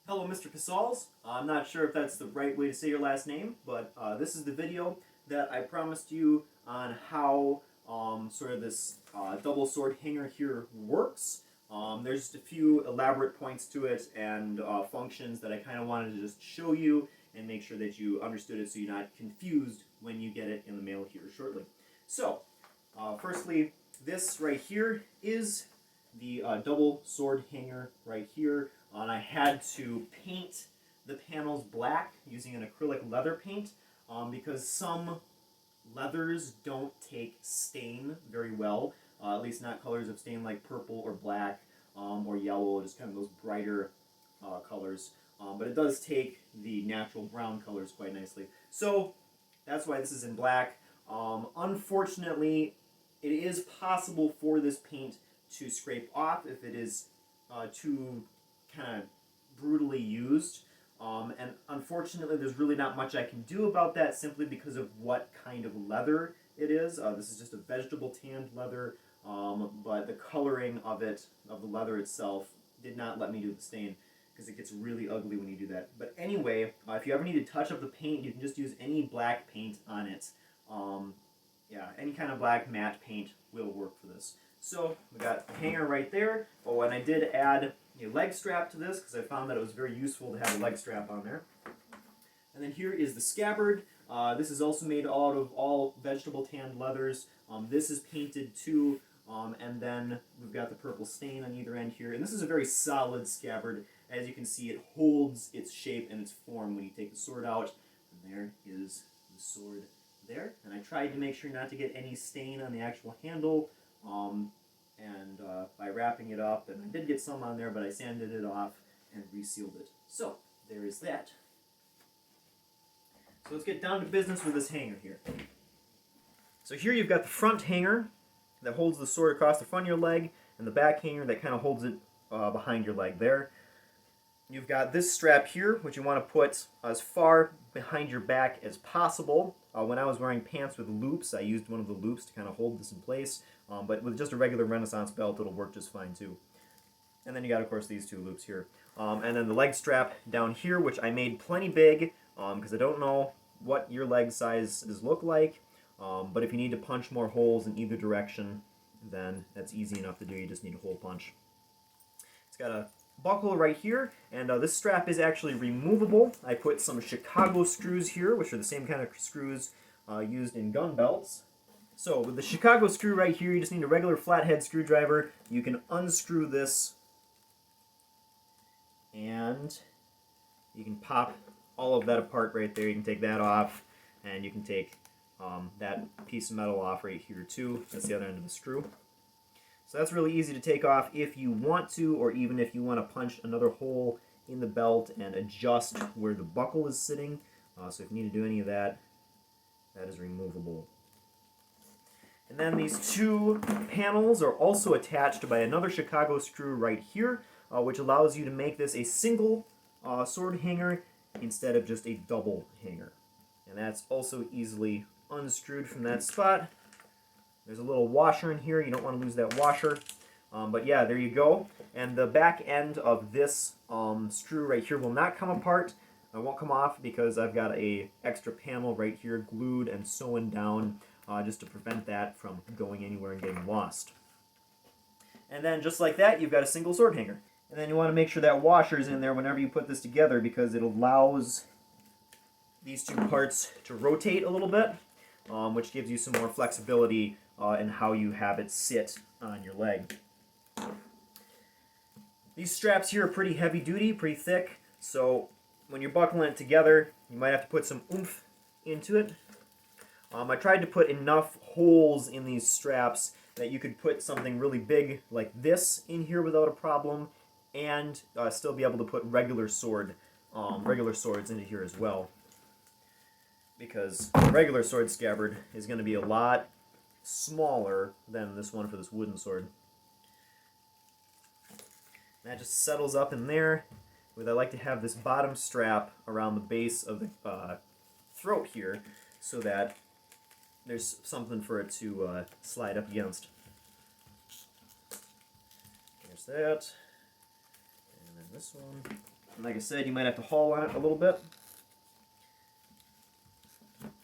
Hello, Mr. Casals. I'm not sure if that's the right way to say your last name, but this is the video that I promised you on how sort of this double sword hanger here works. There's just a few elaborate points to it and functions that I kind of wanted to just show you and make sure that you understood it so you're not confused when you get it in the mail here shortly. So, firstly, this right here is the double sword hanger right here. And I had to paint the panels black using an acrylic leather paint because some leathers don't take stain very well, at least not colors of stain like purple or black or yellow, just kind of those brighter colors. But it does take the natural brown colors quite nicely. So that's why this is in black. Unfortunately, it is possible for this paint to scrape off if it is too kind of brutally used. And unfortunately, there's really not much I can do about that simply because of what kind of leather it is. This is just a vegetable tanned leather, but the coloring of it, of the leather itself, did not let me do the stain because it gets really ugly when you do that. But anyway, if you ever need to touch up the paint, you can just use any black paint on it. Yeah, any kind of black matte paint will work for this. So we got the hanger right there. Oh, and I did add a leg strap to this because I found that it was very useful to have a leg strap on there. And then here is the scabbard. This is also made out of all vegetable tanned leathers. This is painted too, and then we've got the purple stain on either end here. And this is a very solid scabbard. As you can see, it holds its shape and its form when you take the sword out. And there is the sword there. And I tried to make sure not to get any stain on the actual handle. By wrapping it up, and I did get some on there, but I sanded it off and resealed it. So, there is that. So let's get down to business with this hanger here. So here you've got the front hanger that holds the sword across the front of your leg, and the back hanger that kind of holds it behind your leg there. You've got this strap here, which you want to put as far behind your back as possible. When I was wearing pants with loops, I used one of the loops to kind of hold this in place. But with just a regular Renaissance belt, it'll work just fine too. And then you got, of course, these two loops here. And then the leg strap down here, which I made plenty big, because I don't know what your leg sizes look like. But if you need to punch more holes in either direction, then that's easy enough to do. You just need a hole punch. It's got a buckle right here, and this strap is actually removable. I put some Chicago screws here, which are the same kind of screws used in gun belts. So with the Chicago screw right here, you just need a regular flathead screwdriver. You can unscrew this, and you can pop all of that apart right there. You can take that off, and you can take that piece of metal off right here too. That's the other end of the screw. So that's really easy to take off if you want to, or even if you want to punch another hole in the belt and adjust where the buckle is sitting. So if you need to do any of that, that is removable. And then these two panels are also attached by another Chicago screw right here, which allows you to make this a single sword hanger instead of just a double hanger. And that's also easily unscrewed from that spot. There's a little washer in here. You don't want to lose that washer. But yeah, there you go. And the back end of this screw right here will not come apart. It won't come off because I've got a extra panel right here glued and sewn down just to prevent that from going anywhere and getting lost. And then just like that, you've got a single sword hanger. And then you want to make sure that washer is in there whenever you put this together because it allows these two parts to rotate a little bit, which gives you some more flexibility in how you have it sit on your leg. These straps here are pretty heavy duty, pretty thick, so when you're buckling it together, you might have to put some oomph into it. I tried to put enough holes in these straps that you could put something really big like this in here without a problem, and still be able to put regular swords into here as well. Because the regular sword scabbard is going to be a lot smaller than this one for this wooden sword. And that just settles up in there. I like to have this bottom strap around the base of the throat here so that there's something for it to slide up against. There's that. And then this one. And like I said, you might have to haul on it a little bit.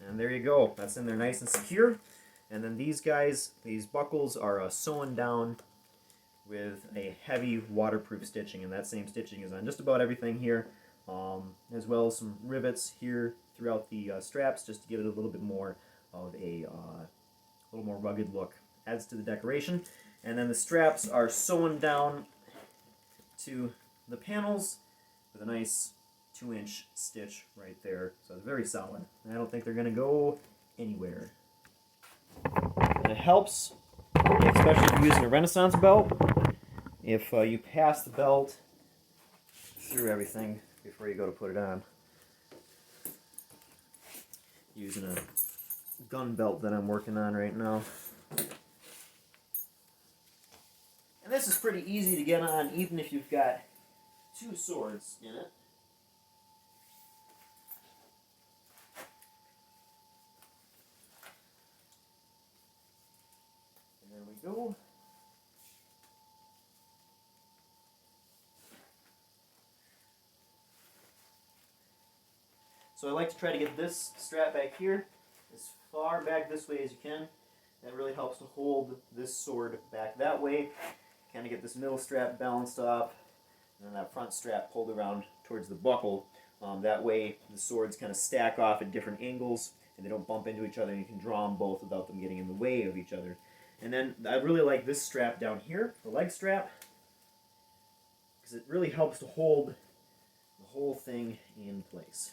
And there you go. That's in there nice and secure. And then these guys, these buckles are sewn down with a heavy waterproof stitching, and that same stitching is on just about everything here, as well as some rivets here throughout the straps, just to give it a little bit more of a little more rugged look. Adds to the decoration. And then the straps are sewn down to the panels with a nice 2-inch stitch right there, so it's very solid. I don't think they're going to go anywhere. And it helps, especially if you're using a Renaissance belt, if you pass the belt through everything before you go to put it on. Using a gun belt that I'm working on right now. And this is pretty easy to get on even if you've got 2 swords in it. And there we go. So I like to try to get this strap back here as far back this way as you can. That really helps to hold this sword back that way. Kind of get this middle strap balanced off, and then that front strap pulled around towards the buckle. That way the swords kind of stack off at different angles, and they don't bump into each other, and you can draw them both without them getting in the way of each other. And then I really like this strap down here, the leg strap, because it really helps to hold the whole thing in place.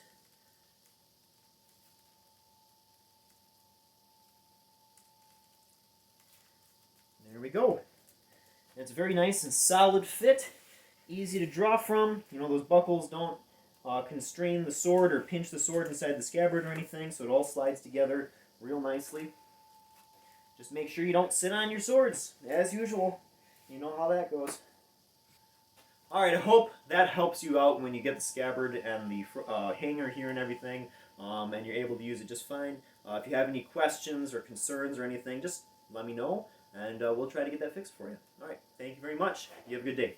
There we go. It's a very nice and solid fit, easy to draw from. You know, those buckles don't constrain the sword or pinch the sword inside the scabbard or anything, so it all slides together real nicely. Just make sure you don't sit on your swords, as usual. You know how that goes. Alright, I hope that helps you out when you get the scabbard and the hanger here and everything, and you're able to use it just fine. If you have any questions or concerns or anything, just let me know, and we'll try to get that fixed for you. Alright, thank you very much. You have a good day.